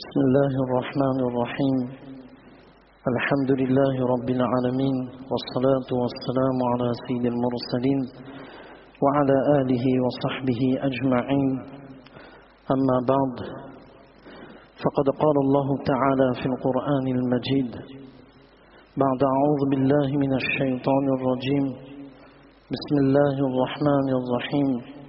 بسم الله الرحمن الرحيم الحمد لله رب العالمين والصلاة والسلام على سيد المرسلين وعلى آله وصحبه أجمعين أما بعد فقد قال الله تعالى في القرآن المجيد بعد أعوذ بالله من الشيطان الرجيم بسم الله الرحمن الرحيم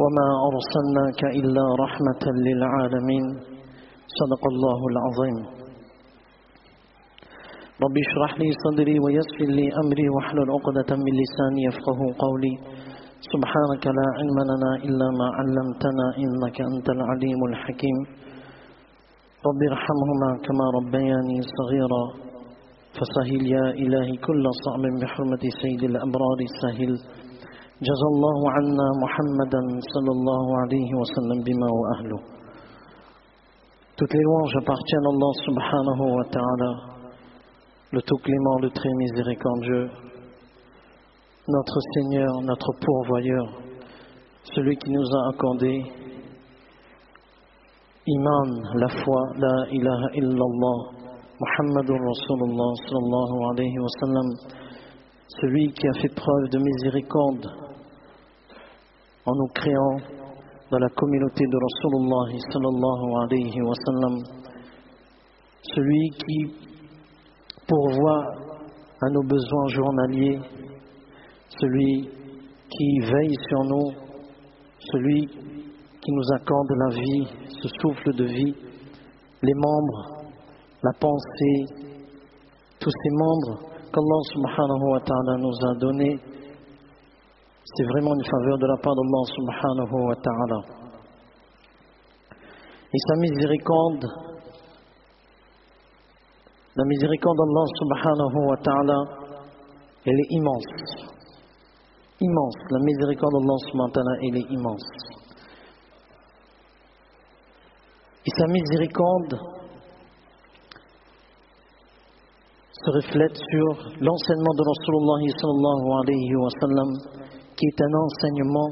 وما أرسلناك إلا رحمة للعالمين صدق الله العظيم ربي اشرح لي صدري ويسر لي أمري واحلل عقدة من لساني يفقه قولي سبحانك لا علم لنا إلا ما علمتنا إنك أنت العليم الحكيم ربي ارحمهما كما ربياني صغيرا فسهل يا إلهي كل صعب بحرمة سيد الأبرار السهل جزا الله عنا محمدا صلى الله عليه وسلم بما وأهله. Toutes les louanges appartiennent à Allah subhanahu wa ta'ala, le tout clément, le très miséricordieux, notre Seigneur, notre pourvoyeur, celui qui nous a accordé Iman, la foi, la ilaha illallah, Muhammadur Rasulullah sallallahu alayhi wa sallam, celui qui a fait preuve de miséricorde en nous créant dans la communauté de Rasulullah sallallahu alayhi wa sallam, celui qui pourvoit à nos besoins journaliers, celui qui veille sur nous, celui qui nous accorde la vie, ce souffle de vie, les membres, la pensée, tous ces membres qu'Allah subhanahu wa ta'ala nous a donnés. C'est vraiment une faveur de la part d'Allah subhanahu wa ta'ala. Et sa miséricorde, la miséricorde d'Allah subhanahu wa ta'ala, elle est immense. Immense. La miséricorde d'Allah subhanahu wa ta'ala, elle est immense. Et sa miséricorde se reflète sur l'enseignement de Rasulullah sallallahu alayhi wa sallam, qui est un enseignement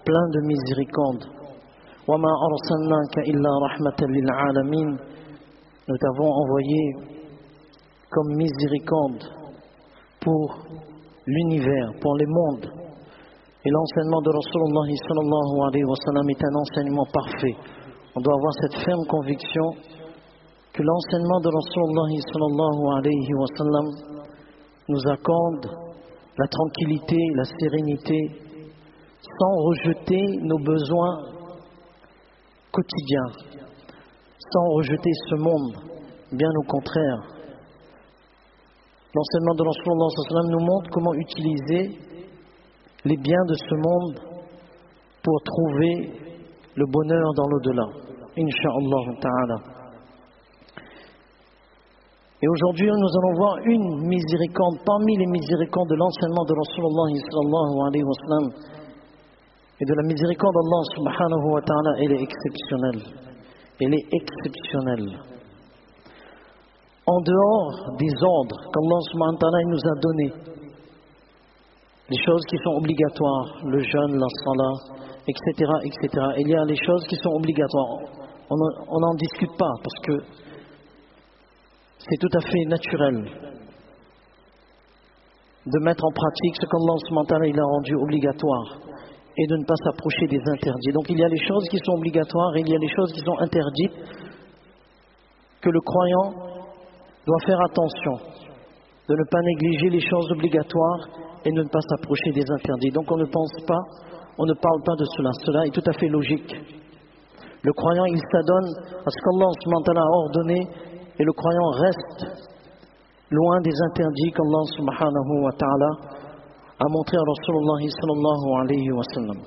plein de miséricorde. وَمَا أَرْسَلْنَاكَ إِلَّا رَحْمَةً لِلْعَالَمِينَ. Nous t'avons envoyé comme miséricorde pour l'univers, pour les mondes. Et l'enseignement de Rasulullah sallallahu alayhi wa sallam est un enseignement parfait. On doit avoir cette ferme conviction que l'enseignement de Rasulullah sallallahu alayhi wa sallam nous accorde la tranquillité, la sérénité, sans rejeter nos besoins quotidiens, sans rejeter ce monde, bien au contraire. L'enseignement de Rasulullah sallallahu alayhi wa sallam nous montre comment utiliser les biens de ce monde pour trouver le bonheur dans l'au-delà, Inch'Allah ta'ala. Et aujourd'hui, nous allons voir une miséricorde parmi les miséricordes de l'enseignement de Rasulullah sallallahu alayhi wa sallam. Et de la miséricorde d'Allah subhanahu wa ta'ala, elle est exceptionnelle. Elle est exceptionnelle. En dehors des ordres qu'Allah subhanahu wa ta'ala nous a donnés, les choses qui sont obligatoires, le jeûne, la salat, etc., etc. Il y a les choses qui sont obligatoires. On n'en discute pas parce que c'est tout à fait naturel de mettre en pratique ce qu'Allah subhanahu wa ta'ala il a rendu obligatoire et de ne pas s'approcher des interdits. Donc il y a les choses qui sont obligatoires et il y a les choses qui sont interdites que le croyant doit faire attention de ne pas négliger les choses obligatoires et de ne pas s'approcher des interdits. Donc on ne pense pas, on ne parle pas de cela. Cela est tout à fait logique. Le croyant il s'adonne à ce qu'Allah subhanahu wa ta'ala a ordonné. Et le croyant reste loin des interdits qu'Allah subhanahu wa ta'ala a montré à Rasulullah sallallahu alayhi wa sallam.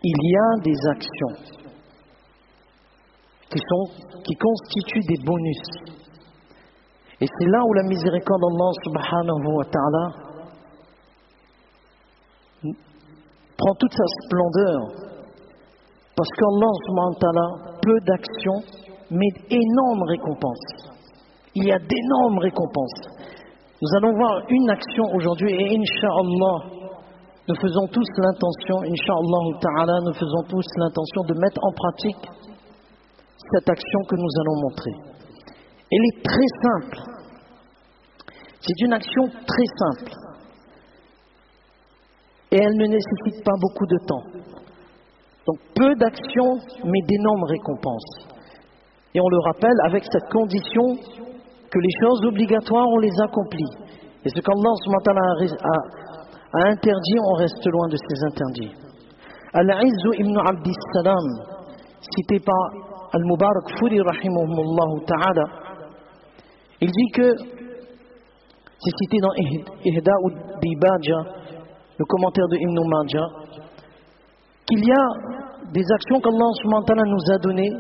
Il y a des actions qui constituent des bonus. Et c'est là où la miséricorde d'Allah subhanahu wa ta'ala prend toute sa splendeur. Parce qu'Allah subhanahu wa ta'ala, peu d'actions mais d'énormes récompenses. Il y a d'énormes récompenses. Nous allons voir une action aujourd'hui et Inch'Allah, Nous faisons tous l'intention, Inch'Allah Ta'ala, nous faisons tous l'intention de mettre en pratique cette action que nous allons montrer. Elle est très simple. C'est une action très simple. Et elle ne nécessite pas beaucoup de temps. Donc peu d'actions, mais d'énormes récompenses. Et on le rappelle avec cette condition que les choses obligatoires, on les accomplit. Et ce qu'Allah a interdit, on reste loin de ces interdits. Al-Izzu ibn Abdissalam, cité par Al-Mubarak Furi rahimahumullah ta'ala, il dit que, c'est cité dans Ihda'ud Dibaja, le commentaire de Ibn Majah, qu'il y a des actions qu'Allah subhanahu wa ta'ala nous a données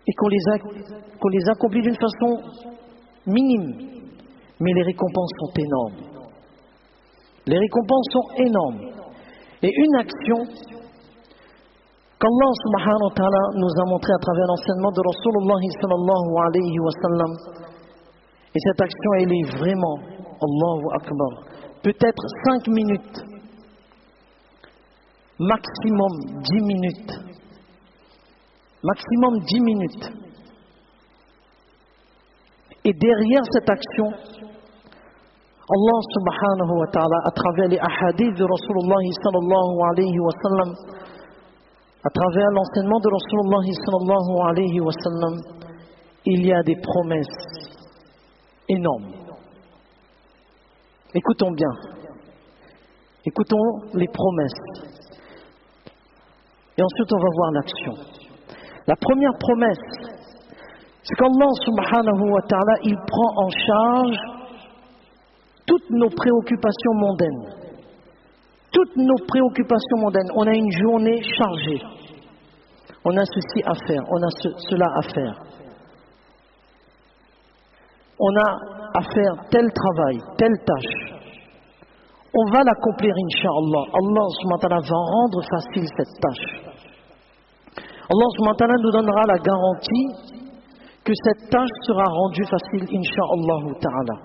et qu'on les accomplit d'une façon minime, mais les récompenses sont énormes. Les récompenses sont énormes. Et une action qu'Allah subhanahu wa ta'ala nous a montré à travers l'enseignement de Rasulullah sallallahu alayhi wa sallam, et cette action elle est vraiment, Allahu Akbar, peut-être 5 minutes, maximum 10 minutes. Maximum 10 minutes. Et derrière cette action, Allah subhanahu wa ta'ala, à travers les ahadiths de Rasulullah sallallahu alayhi wa sallam, à travers l'enseignement de Rasulullah sallallahu alayhi wa sallam, il y a des promesses énormes. Écoutons bien. Écoutons les promesses. Et ensuite, on va voir l'action. La première promesse, c'est qu'Allah subhanahu wa ta'ala, il prend en charge toutes nos préoccupations mondaines. Toutes nos préoccupations mondaines. On a une journée chargée. On a ceci à faire, on a cela à faire. On a à faire tel travail, telle tâche. On va l'accomplir, Inch'Allah. Allah subhanahu wa ta'ala va rendre facile cette tâche. Allah subhanahu wa ta'ala nous donnera la garantie que cette tâche sera rendue facile, Inch'Allah ta'ala.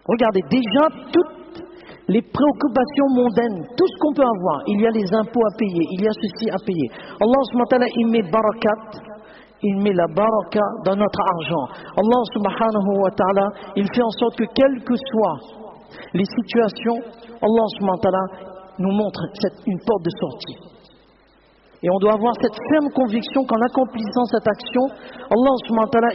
Regardez, déjà toutes les préoccupations mondaines, tout ce qu'on peut avoir, il y a les impôts à payer, il y a ceci à payer. Allah subhanahu wa ta'ala, il met barakat, il met la baraka dans notre argent. Allah subhanahu wa ta'ala, il fait en sorte que quelles que soient les situations, Allah subhanahu wa ta'ala nous montre une porte de sortie. Et on doit avoir cette ferme conviction qu'en accomplissant cette action, Allah subhanahu wa ta'ala,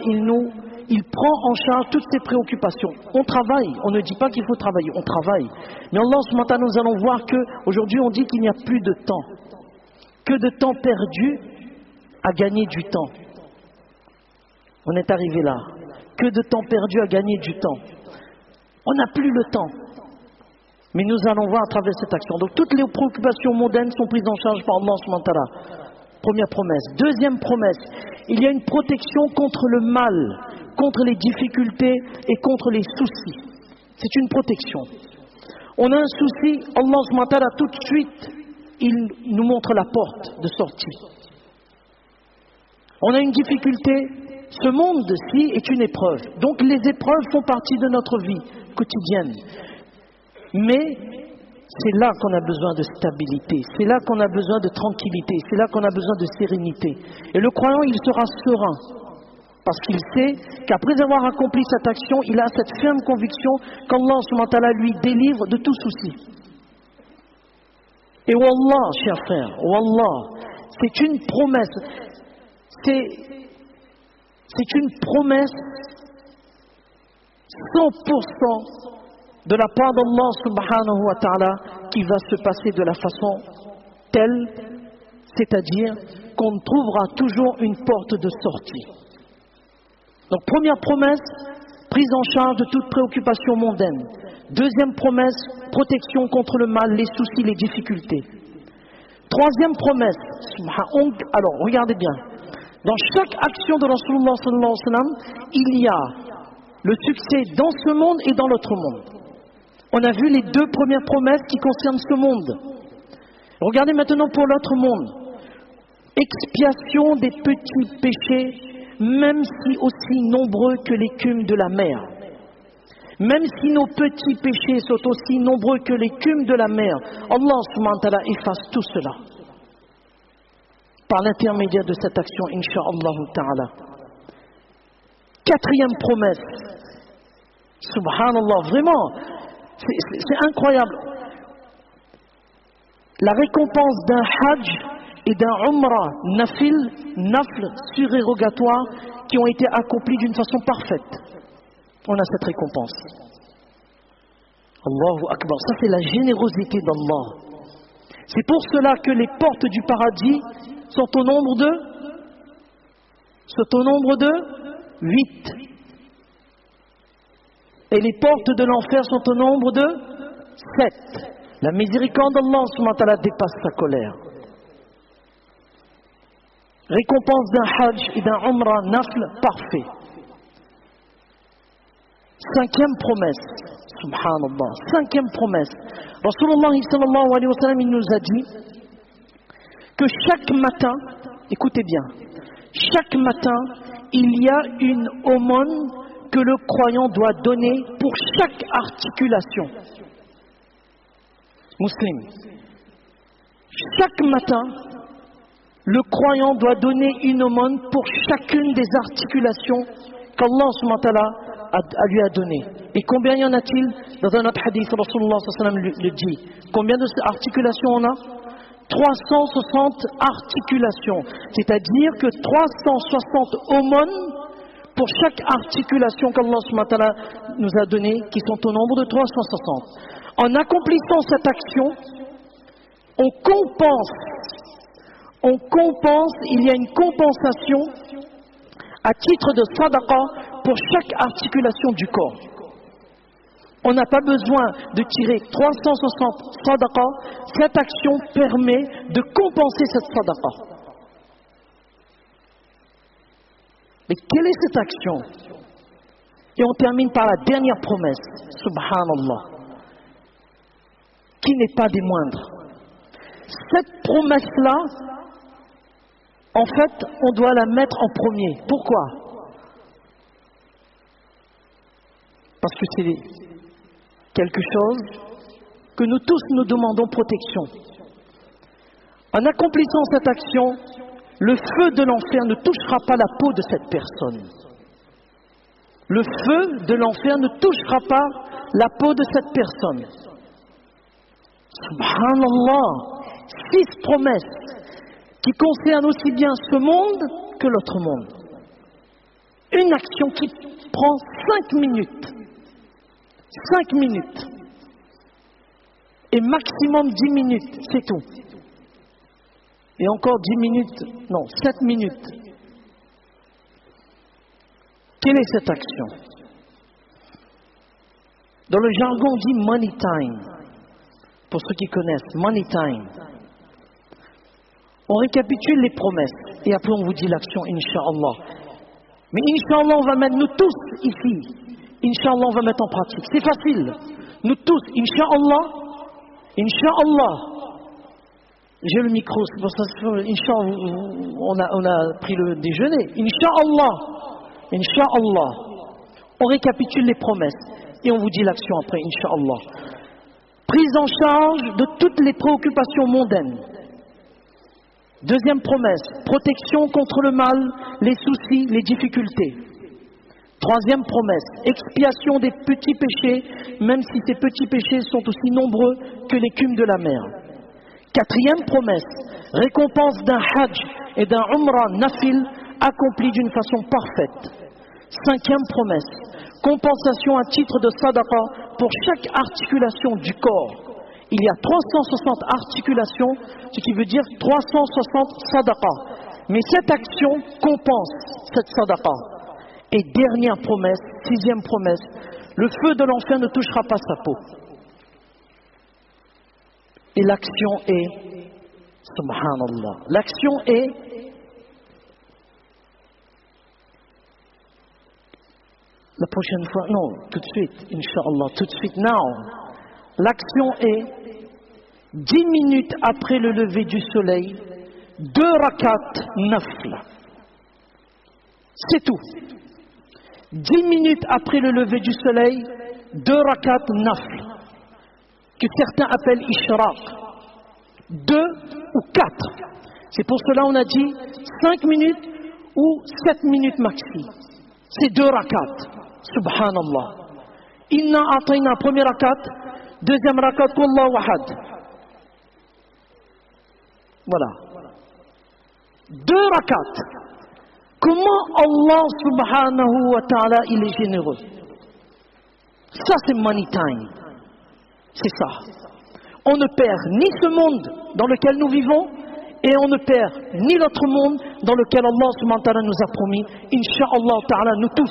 il prend en charge toutes ses préoccupations. On travaille, on ne dit pas qu'il faut travailler, on travaille. Mais Allah subhanahu wa ta'ala, nous allons voir qu'aujourd'hui on dit qu'il n'y a plus de temps. Que de temps perdu à gagner du temps. On est arrivé là. Que de temps perdu à gagner du temps. On n'a plus le temps. Mais nous allons voir à travers cette action. Donc toutes les préoccupations mondaines sont prises en charge par Allah subhanahu wa ta'ala. Première promesse. Deuxième promesse, il y a une protection contre le mal, contre les difficultés et contre les soucis. C'est une protection. On a un souci, Allah subhanahu wa ta'ala tout de suite, il nous montre la porte de sortie. On a une difficulté, ce monde-ci est une épreuve. Donc les épreuves font partie de notre vie quotidienne. Mais c'est là qu'on a besoin de stabilité, c'est là qu'on a besoin de tranquillité, c'est là qu'on a besoin de sérénité. Et le croyant, il sera serein, parce qu'il sait qu'après avoir accompli cette action, il a cette ferme conviction qu'Allah subhanahu wa ta'ala lui délivre de tout souci. Et wallah, chers frères, wallah, c'est une promesse, c'est une promesse 100% de la part d'Allah subhanahu wa ta'ala qui va se passer de la façon telle, c'est-à-dire qu'on trouvera toujours une porte de sortie. Donc première promesse, prise en charge de toute préoccupation mondaine. Deuxième promesse, protection contre le mal, les soucis, les difficultés. Troisième promesse, alors regardez bien, dans chaque action de Rasulullah sallallahu alayhi wa sallam, il y a le succès dans ce monde et dans l'autre monde. On a vu les deux premières promesses qui concernent ce monde. Regardez maintenant pour l'autre monde. Expiation des petits péchés, même si aussi nombreux que l'écume de la mer. Même si nos petits péchés sont aussi nombreux que l'écume de la mer, Allah subhanahu wa ta'ala efface tout cela. Par l'intermédiaire de cette action, insha'Allah ta'ala. Quatrième promesse. Subhanallah, vraiment, c'est incroyable. La récompense d'un hajj et d'un umrah nafl surérogatoire qui ont été accomplis d'une façon parfaite. On a cette récompense. Allahu Akbar, ça c'est la générosité d'Allah. C'est pour cela que les portes du paradis sont au nombre de 8. Et les portes de l'enfer sont au nombre de 7. La miséricorde d'Allah subhanahu wa ta'ala dépasse sa colère. Récompense d'un hajj et d'un umrah nafl parfait. Cinquième promesse, subhanallah, cinquième promesse. Rasulullah sallallahu alayhi wa sallam, il nous a dit que chaque matin, écoutez bien, chaque matin, il y a une aumône que le croyant doit donner pour chaque articulation. Muslim. Chaque matin, le croyant doit donner une aumône pour chacune des articulations qu'Allah subhanahu wa ta'ala lui a donné. Et combien y en a-t-il? Dans un autre hadith, Rasulullah sallallahu alayhi wa sallam le dit. Combien de articulations on a? 360 articulations. C'est-à-dire que 360 aumônes pour chaque articulation qu'Allah subhanahu wa ta'ala nous a donné, qui sont au nombre de 360. En accomplissant cette action, on compense, il y a une compensation à titre de sadaqa pour chaque articulation du corps. On n'a pas besoin de tirer 360 sadaqa. Cette action permet de compenser cette sadaqa. Mais quelle est cette action? Et on termine par la dernière promesse, subhanallah, qui n'est pas des moindres. Cette promesse-là, en fait, on doit la mettre en premier. Pourquoi? Parce que c'est quelque chose que nous tous nous demandons protection. En accomplissant cette action, le feu de l'enfer ne touchera pas la peau de cette personne. Le feu de l'enfer ne touchera pas la peau de cette personne. Subhanallah, 6 promesses qui concernent aussi bien ce monde que l'autre monde. Une action qui prend 5 minutes. 5 minutes. Et maximum 10 minutes, c'est tout. Et encore 10 minutes, non, 7 minutes. Quelle est cette action? Dans le jargon, on dit money time. Pour ceux qui connaissent, money time. On récapitule les promesses et après on vous dit l'action, Inch'Allah. Mais Inch'Allah, on va mettre nous tous ici. Inch'Allah, on va mettre en pratique. C'est facile. Nous tous, Inch'Allah. J'ai le micro, c'est pour ça que Inch'Allah, on a pris le déjeuner. Inch'Allah. On récapitule les promesses et on vous dit l'action après, Inch'Allah. Prise en charge de toutes les préoccupations mondaines. Deuxième promesse, protection contre le mal, les soucis, les difficultés. Troisième promesse, expiation des petits péchés, même si ces petits péchés sont aussi nombreux que l'écume de la mer. Quatrième promesse, récompense d'un hajj et d'un umrah nafil accompli d'une façon parfaite. Cinquième promesse, compensation à titre de sadaqa pour chaque articulation du corps. Il y a 360 articulations, ce qui veut dire 360 sadaqa. Mais cette action compense cette sadaqa. Et dernière promesse, sixième promesse, le feu de l'enfer ne touchera pas sa peau. Et l'action est, subhanallah, l'action est, la prochaine fois, non, tout de suite, Inch'Allah, tout de suite, now. L'action est, 10 minutes après le lever du soleil, 2 rakats nafla. C'est tout. 10 minutes après le lever du soleil, 2 rakats nafl, que certains appellent ishraq. 2 ou 4. C'est pour cela on a dit 5 minutes ou 7 minutes maxi. C'est 2 rakats. Subhanallah. Inna atayna, premier rakat. Deuxième rakat, Wallahu ahad. Voilà. 2 rakats. Comment Allah subhanahu wa ta'ala il est généreux. Ça c'est money time. C'est ça. On ne perd ni ce monde dans lequel nous vivons et on ne perd ni l'autre monde dans lequel Allah subhanahu wa ta'ala nous a promis, Inch'Allah ta'ala, nous tous.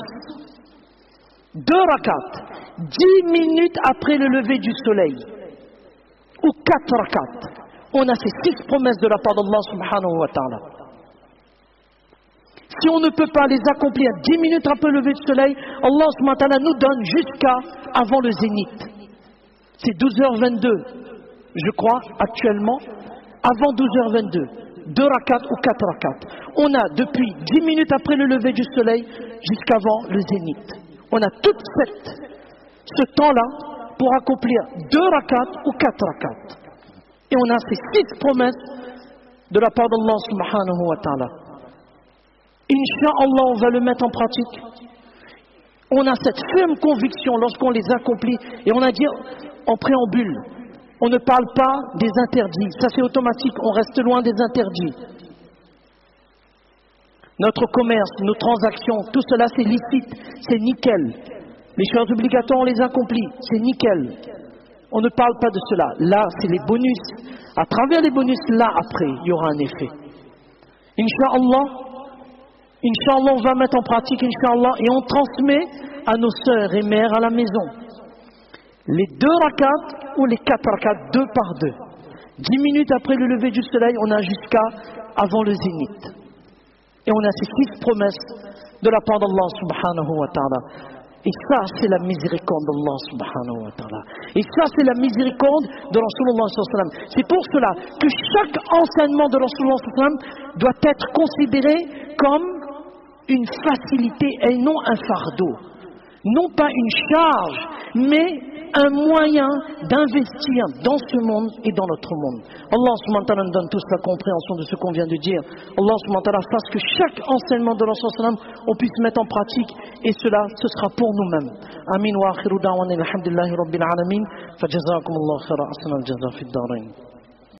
2 rakats, 10 minutes après le lever du soleil, ou 4 rakats. On a ces 6 promesses de la part d'Allah subhanahu wa ta'ala. Si on ne peut pas les accomplir 10 minutes après le lever du soleil, Allah subhanahu wa ta'ala nous donne jusqu'à avant le zénith. C'est 12h22. Je crois, actuellement, avant 12h22, 2 rakats ou 4 rakats. On a depuis 10 minutes après le lever du soleil jusqu'avant le zénith. On a tout ce temps-là pour accomplir 2 rakats ou 4 rakats. Et on a ces 6 promesses de la part d'Allah subhanahu wa ta'ala. Inch'Allah, on va le mettre en pratique. On a cette ferme conviction lorsqu'on les accomplit. Et on a dit en préambule, on ne parle pas des interdits. Ça c'est automatique, on reste loin des interdits. Notre commerce, nos transactions, tout cela c'est licite, c'est nickel. Les choses obligatoires, on les accomplit, c'est nickel. On ne parle pas de cela. Là, c'est les bonus. À travers les bonus, là, après, il y aura un effet. Inch'Allah, on va mettre en pratique, Inch'Allah, et on transmet à nos sœurs et mères à la maison. Les 2 rakats ou les 4 rakats, 2 par 2. 10 minutes après le lever du soleil, on a jusqu'à avant le zénith. Et on a ces 6 promesses de la part d'Allah subhanahu wa ta'ala. Et ça, c'est la miséricorde d'Allah subhanahu wa ta'ala. Et ça, c'est la miséricorde de Rasulullah sallallahu alayhi wa sallam. C'est pour cela que chaque enseignement de Rasulullah sallallahu alayhi wa sallam doit être considéré comme une facilité et non un fardeau. Non pas une charge, mais un moyen d'investir dans ce monde et dans notre monde. Allah subhanahu wa ta'ala nous donne tous la compréhension de ce qu'on vient de dire. Allah subhanahu wa ta'ala fasse que chaque enseignement de Rasul sallam on puisse mettre en pratique et cela, ce sera pour nous-mêmes. Amin wa akhiru da'wana alhamdulillahi rabbil alamin. Fa jazakumullahu khairan, ahsanal jaza fid darain.